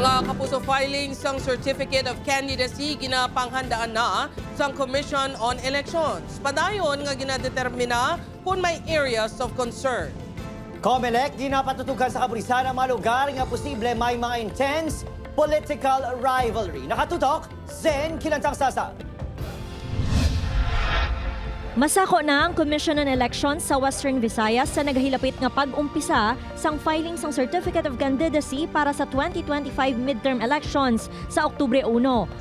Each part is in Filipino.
Mga kapuso, filing sang Certificate of Candidacy ginapanghandaan na sang Commission on Elections. Padayon nga ginadetermina kung may areas of concern. COMELEC ginapatutukan sa kapulisan ang mga lugar nga posible may mga intense political rivalry. Nakatutok, Zen Kilantang Sasa. Masako na ang Commission on Elections sa Western Visayas sa naghilapit nga pag-umpisa sang filing sang Certificate of Candidacy para sa 2025 midterm elections sa Oktubre 1.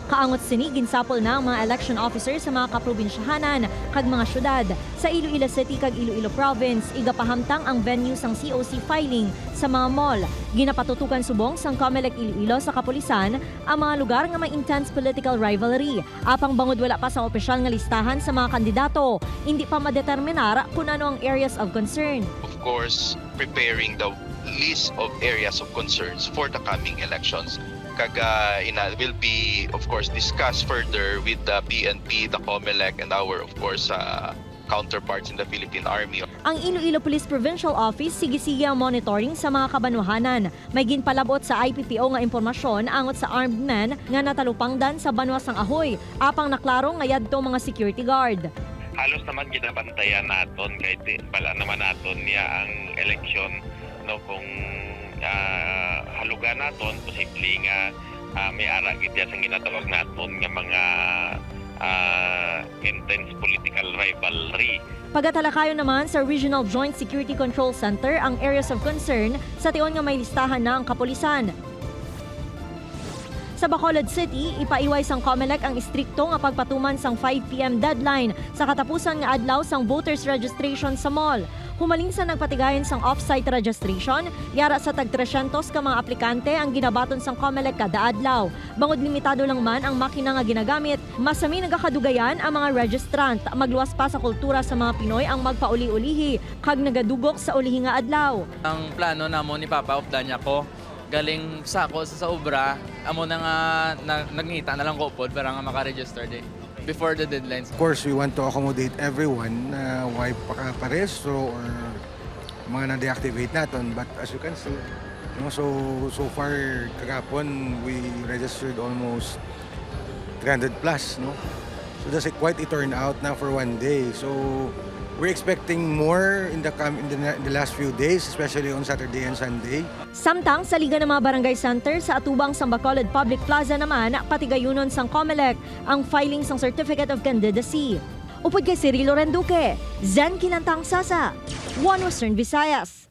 Kaangot sini ginsapol na ang mga election officers sa mga kaprobinsyahanan kag mga syudad. Sa Iloilo City kag Iloilo Province, igapahamtang ang venue sang COC filing sa mga mall. Ginapatutukan subong sang COMELEC Iloilo sa kapulisan ang mga lugar nga may intense political rivalry. Apang bangod wala pa sa opisyal nga listahan sa mga kandidato, hindi pa madeterminar kung ano ang areas of concern. Of course, preparing the list of areas of concerns for the coming elections. Will be, of course, discussed further with the PNP, the COMELEC, and our, of course, counterparts in the Philippine Army. Ang Iloilo Police Provincial Office sige-sige ang monitoring sa mga kabanwahanan. May ginpalabot sa IPPO nga impormasyon angot sa armed men nga natalupangdan sa Banwas ng Ahoy. Apang naklaro nga yadto mga security guard. Halos naman ginabantayan naton kahit bala naman naton niya ang eleksyon, no, kung halugan naton posible nga may ara gid sa ginatawag naton nga mga intense political rivalry. Pagatalakayon naman sa Regional Joint Security Control Center ang areas of concern sa tion nga may listahan na ang kapulisan. Sa Bacolod City, ipaiway sang COMELEC ang istrikto nga pagpatuman sang 5 p.m. deadline sa katapusan nga adlaw sang voters registration sa mall. Humaling sa nagpatigayon sang off-site registration, yara sa tag 300 ka mga aplikante ang ginabaton sang COMELEC kada adlaw. Bangod limitado lang man ang makina nga ginagamit, masami nagakadugayan ang mga registrant. Magluwas pa sa kultura sa mga Pinoy ang magpauli-ulihi, kag nagadugok sa ulihi nga adlaw. Ang plano namo ni Papa Updan ko galing sako sa obra, amo na nga nagngita na lang ko pod para nga maka-register day before the deadlines. Of course, we want to accommodate everyone na why paresto or mga na-deactivate natin. But as you can see, no, so far kagapon we registered almost 300 plus, no. So that's quite a turnout na for one day. So we're expecting more in the last few days, especially on Saturday and Sunday. Samtang sa Liga ng mga Barangay Center sa atubang sang Bacolod Public Plaza naman, patigayunon sang COMELEC ang filing sang Certificate of Candidacy. Upod kay Cirilo Renduque, Zen Kilantang Sasa, One Western Visayas.